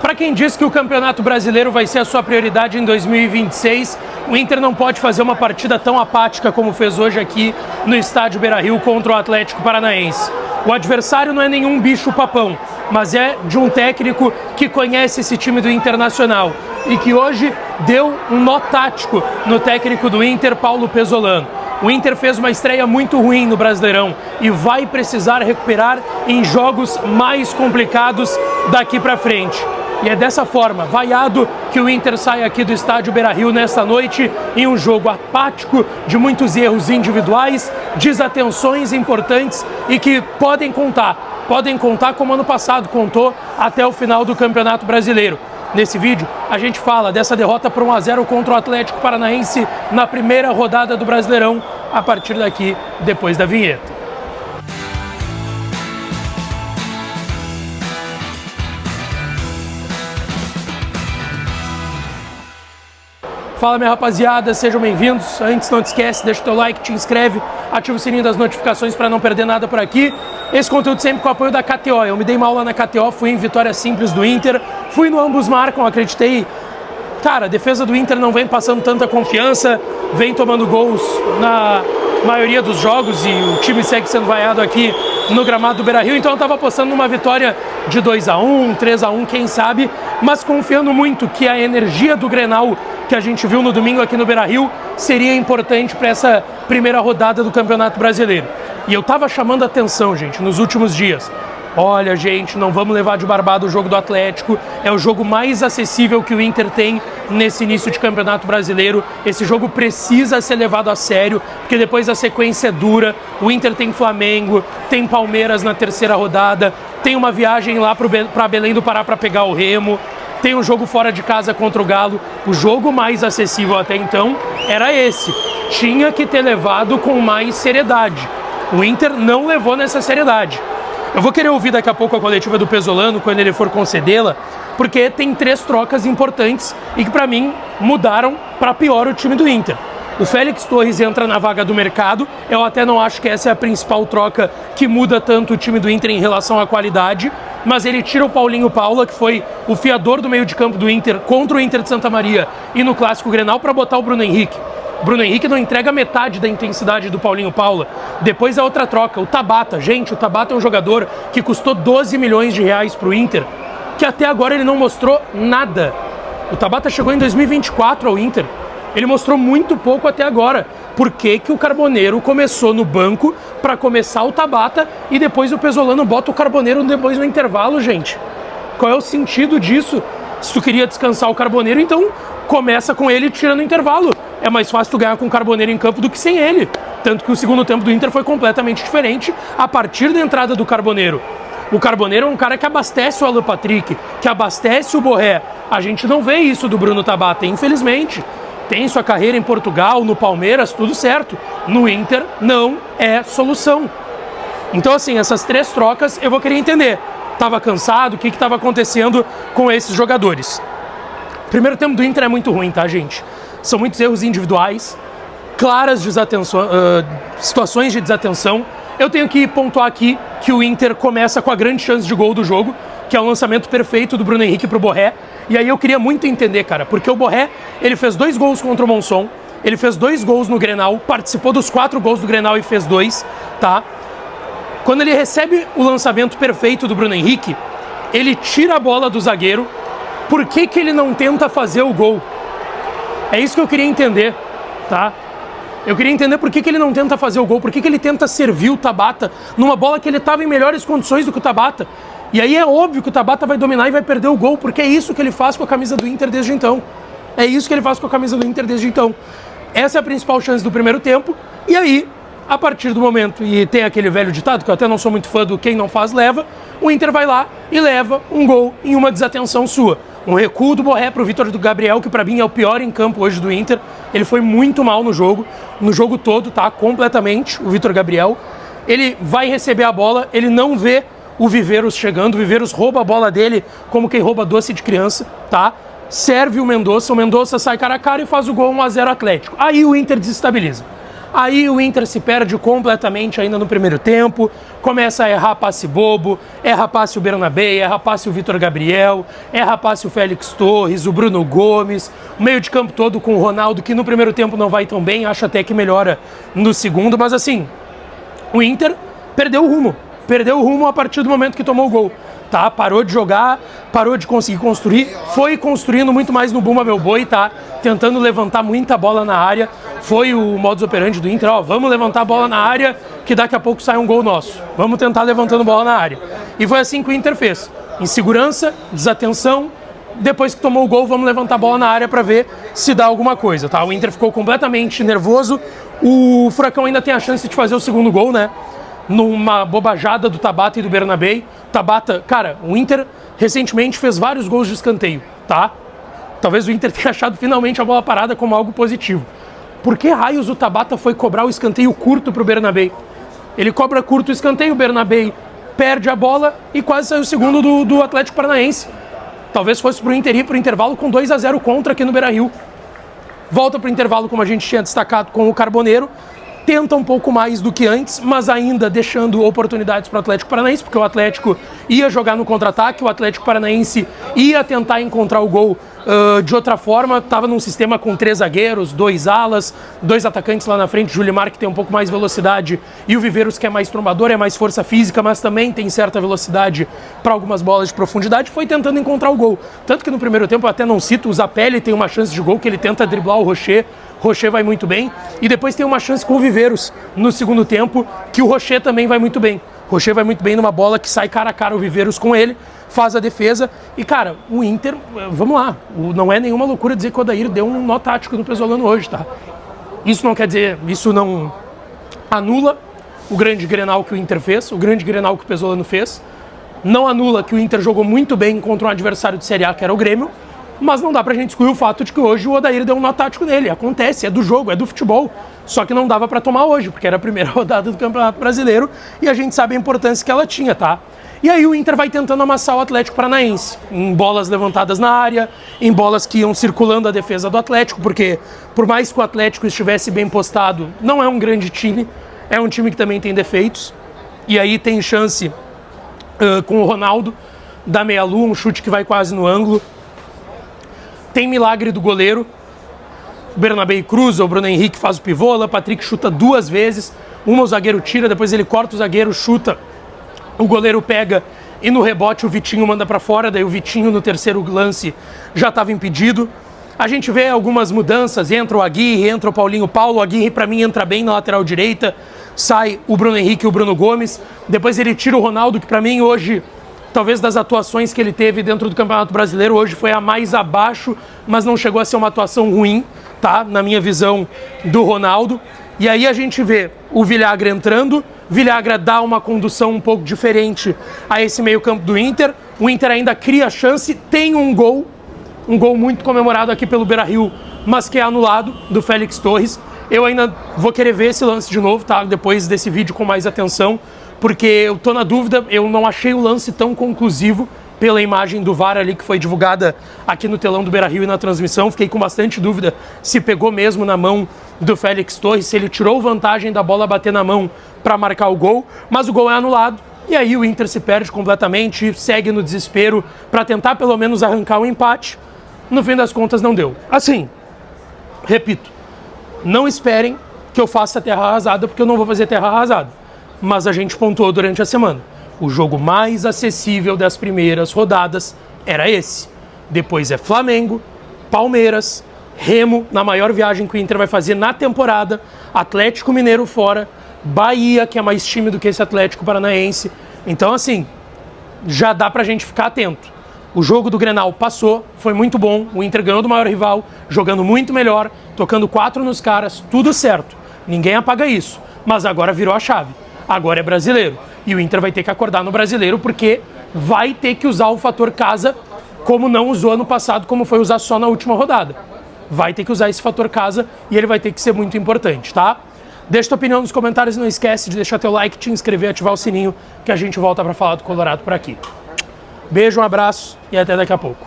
Para quem diz que o Campeonato Brasileiro vai ser a sua prioridade em 2026, o Inter não pode fazer uma partida tão apática como fez hoje aqui no estádio Beira-Rio contra o Atlético Paranaense. O adversário não é nenhum bicho-papão, mas é de um técnico que conhece esse time do Internacional e que hoje deu um nó tático no técnico do Inter, Paulo Pezzolano. O Inter fez uma estreia muito ruim no Brasileirão e vai precisar recuperar em jogos mais complicados daqui para frente. E é dessa forma, vaiado, que o Inter sai aqui do estádio Beira-Rio nesta noite em um jogo apático, de muitos erros individuais, desatenções importantes e que podem contar como ano passado contou até o final do Campeonato Brasileiro. Nesse vídeo, a gente fala dessa derrota por 1-0 contra o Atlético Paranaense na primeira rodada do Brasileirão, a partir daqui, depois da vinheta. Fala, minha rapaziada, sejam bem-vindos. Antes, não te esquece, deixa o teu like, te inscreve, ativa o sininho das notificações para não perder nada por aqui. Esse conteúdo sempre com o apoio da KTO. Eu me dei mal lá na KTO, fui em vitória simples do Inter, fui no ambos marcam, acreditei. Cara, a defesa do Inter não vem passando tanta confiança, vem tomando gols na maioria dos jogos e o time segue sendo vaiado aqui no gramado do Beira-Rio, então eu estava apostando numa vitória de 2-1, 3-1, quem sabe, mas confiando muito que a energia do Grenal que a gente viu no domingo aqui no Beira-Rio seria importante para essa primeira rodada do Campeonato Brasileiro. E eu estava chamando a atenção, gente, nos últimos dias. Olha, gente, não vamos levar de barbado o jogo do Atlético, é o jogo mais acessível que o Inter tem nesse início de Campeonato Brasileiro. Esse jogo precisa ser levado a sério, porque depois a sequência é dura. O Inter tem Flamengo, tem Palmeiras na terceira rodada, tem uma viagem lá para Belém do Pará para pegar o Remo, tem um jogo fora de casa contra o Galo. O jogo mais acessível até então era esse. Tinha que ter levado com mais seriedade. O Inter não levou nessa seriedade. Eu vou querer ouvir daqui a pouco a coletiva do Pezzolano quando ele for concedê-la, porque tem 3 trocas importantes e que para mim mudaram para pior o time do Inter. O Félix Torres entra na vaga do mercado, eu até não acho que essa é a principal troca que muda tanto o time do Inter em relação à qualidade, mas ele tira o Paulinho Paula, que foi o fiador do meio de campo do Inter contra o Inter de Santa Maria e no Clássico Grenal, para botar o Bruno Henrique. O Bruno Henrique não entrega metade da intensidade do Paulinho Paula. Depois a outra troca, o Tabata. Gente, o Tabata é um jogador que custou 12 milhões de reais para o Inter, que até agora ele não mostrou nada. O Tabata chegou em 2024 ao Inter. Ele mostrou muito pouco até agora. Por que que o Carboneiro começou no banco para começar o Tabata e depois o Pezzolano bota o Carboneiro depois no intervalo, gente? Qual é o sentido disso? Se tu queria descansar o Carboneiro, então começa com ele e tira no intervalo. É mais fácil tu ganhar com o Carboneiro em campo do que sem ele. Tanto que o segundo tempo do Inter foi completamente diferente a partir da entrada do Carboneiro. O Carboneiro é um cara que abastece o Alan Patrick, que abastece o Borré. A gente não vê isso do Bruno Tabata, infelizmente. Tem sua carreira em Portugal, no Palmeiras, tudo certo. No Inter não é solução. Então, assim, essas 3 trocas eu vou querer entender. Tava cansado, o que estava acontecendo com esses jogadores? O primeiro tempo do Inter é muito ruim, tá, gente? São muitos erros individuais, claras situações de desatenção. Eu tenho que pontuar aqui que o Inter começa com a grande chance de gol do jogo, que é o lançamento perfeito do Bruno Henrique pro Borré. E aí eu queria muito entender, cara, porque o Borré, ele fez 2 gols contra o Monson, ele fez 2 gols no Grenal, participou dos 4 gols do Grenal e fez 2, tá? Quando ele recebe o lançamento perfeito do Bruno Henrique, ele tira a bola do zagueiro. Por que que ele não tenta fazer o gol? É isso que eu queria entender, tá? Eu queria entender por que que ele não tenta fazer o gol, por que que ele tenta servir o Tabata numa bola que ele estava em melhores condições do que o Tabata. E aí é óbvio que o Tabata vai dominar e vai perder o gol, porque é isso que ele faz com a camisa do Inter desde então. É isso que ele faz com a camisa do Inter desde então. Essa é a principal chance do primeiro tempo, e aí, a partir do momento, e tem aquele velho ditado, que eu até não sou muito fã do quem não faz leva, o Inter vai lá e leva um gol em uma desatenção sua. Um recuo do Borré pro Vitor Gabriel, que para mim é o pior em campo hoje do Inter. Ele foi muito mal no jogo todo, tá? Completamente, o Vitor Gabriel. Ele vai receber a bola, ele não vê o Viveiros chegando, o Viveiros rouba a bola dele como quem rouba doce de criança, tá? Serve o Mendonça sai cara a cara e faz o gol 1-0 Atlético. Aí o Inter desestabiliza. Aí o Inter se perde completamente ainda no primeiro tempo, começa a errar passe bobo, erra passe o Bernabé, erra passe o Vitor Gabriel, erra passe o Félix Torres, o Bruno Gomes, o meio de campo todo com o Ronaldo, que no primeiro tempo não vai tão bem, acho até que melhora no segundo, mas assim, o Inter perdeu o rumo a partir do momento que tomou o gol. Tá, parou de jogar, parou de conseguir construir, foi construindo muito mais no Bumba Meu Boi, tá? Tentando levantar muita bola na área, foi o modus operandi do Inter, ó, vamos levantar a bola na área que daqui a pouco sai um gol nosso. Vamos tentar levantando bola na área. E foi assim que o Inter fez. Insegurança, desatenção, depois que tomou o gol, vamos levantar a bola na área para ver se dá alguma coisa, tá? O Inter ficou completamente nervoso, o Furacão ainda tem a chance de fazer o segundo gol, né? Numa bobajada do Tabata e do Bernabé. Tabata, cara, o Inter recentemente fez vários gols de escanteio, tá? Talvez o Inter tenha achado finalmente a bola parada como algo positivo. Por que raios o Tabata foi cobrar o escanteio curto pro Bernabé? Ele cobra curto o escanteio, o Bernabé perde a bola e quase saiu o segundo do Atlético Paranaense. Talvez fosse pro Inter ir pro intervalo com 2-0 contra aqui no Beira-Rio. Volta pro intervalo, como a gente tinha destacado, com o Carboneiro. Tenta um pouco mais do que antes, mas ainda deixando oportunidades para o Atlético Paranaense, porque o Atlético ia jogar no contra-ataque, o Atlético Paranaense ia tentar encontrar o gol de outra forma, estava num sistema com 3 zagueiros, 2 alas, 2 atacantes lá na frente, Julimar, que tem um pouco mais velocidade, e o Viveiros, que é mais trombador, é mais força física, mas também tem certa velocidade para algumas bolas de profundidade, foi tentando encontrar o gol. Tanto que no primeiro tempo, eu até não cito, o Zapelli tem uma chance de gol, que ele tenta driblar o Rocher vai muito bem, e depois tem uma chance com o Viveiros no segundo tempo, que o Rocher também vai muito bem. Rocher vai muito bem numa bola que sai cara a cara o Viveiros com ele, faz a defesa, e cara, o Inter, vamos lá, não é nenhuma loucura dizer que o Odair deu um nó tático no Pesolano hoje, tá? Isso não quer dizer, isso não anula o grande Grenal que o Inter fez, o grande Grenal que o Pesolano fez, não anula que o Inter jogou muito bem contra um adversário de Série A, que era o Grêmio, mas não dá pra gente excluir o fato de que hoje o Odair deu um nó tático nele. Acontece, é do jogo, é do futebol. Só que não dava pra tomar hoje, porque era a primeira rodada do Campeonato Brasileiro e a gente sabe a importância que ela tinha, tá? E aí o Inter vai tentando amassar o Atlético Paranaense, em bolas levantadas na área, em bolas que iam circulando a defesa do Atlético, porque por mais que o Atlético estivesse bem postado, não é um grande time, é um time que também tem defeitos. E aí tem chance com o Ronaldo, da meia-lua, um chute que vai quase no ângulo. Tem milagre do goleiro, o Bernabé cruza, o Bruno Henrique faz o pivô, o Patrick chuta 2 vezes, uma o zagueiro tira, depois ele corta o zagueiro, chuta, o goleiro pega e no rebote o Vitinho manda para fora, daí o Vitinho no terceiro lance já estava impedido. A gente vê algumas mudanças, entra o Aguirre, entra o Paulo, o Aguirre para mim entra bem na lateral direita, sai o Bruno Henrique e o Bruno Gomes, depois ele tira o Ronaldo, que para mim hoje, talvez das atuações que ele teve dentro do Campeonato Brasileiro, hoje foi a mais abaixo, mas não chegou a ser uma atuação ruim, tá? Na minha visão do Ronaldo. E aí a gente vê o Villagra entrando, Villagra dá uma condução um pouco diferente a esse meio campo do Inter, o Inter ainda cria a chance, tem um gol muito comemorado aqui pelo Beira-Rio, mas que é anulado, do Félix Torres. Eu ainda vou querer ver esse lance de novo, tá? Depois desse vídeo com mais atenção, porque eu tô na dúvida, eu não achei o lance tão conclusivo pela imagem do VAR ali que foi divulgada aqui no telão do Beira-Rio e na transmissão. Fiquei com bastante dúvida se pegou mesmo na mão do Félix Torres, se ele tirou vantagem da bola bater na mão para marcar o gol, mas o gol é anulado. E aí o Inter se perde completamente, segue no desespero para tentar pelo menos arrancar um empate. No fim das contas não deu. Assim, repito, não esperem que eu faça terra arrasada, porque eu não vou fazer terra arrasada. Mas a gente pontuou durante a semana. O jogo mais acessível das primeiras rodadas era esse. Depois é Flamengo, Palmeiras, Remo, na maior viagem que o Inter vai fazer na temporada, Atlético Mineiro fora, Bahia, que é mais time do que esse Atlético Paranaense. Então, assim, já dá pra gente ficar atento. O jogo do Grenal passou, foi muito bom, o Inter ganhou do maior rival, jogando muito melhor, tocando 4 nos caras, tudo certo. Ninguém apaga isso, mas agora virou a chave. Agora é brasileiro. E o Inter vai ter que acordar no brasileiro, porque vai ter que usar o fator casa, como não usou ano passado, como foi usar só na última rodada. Vai ter que usar esse fator casa e ele vai ter que ser muito importante, tá? Deixa tua opinião nos comentários e não esquece de deixar teu like, te inscrever, ativar o sininho, que a gente volta para falar do Colorado por aqui. Beijo, um abraço e até daqui a pouco.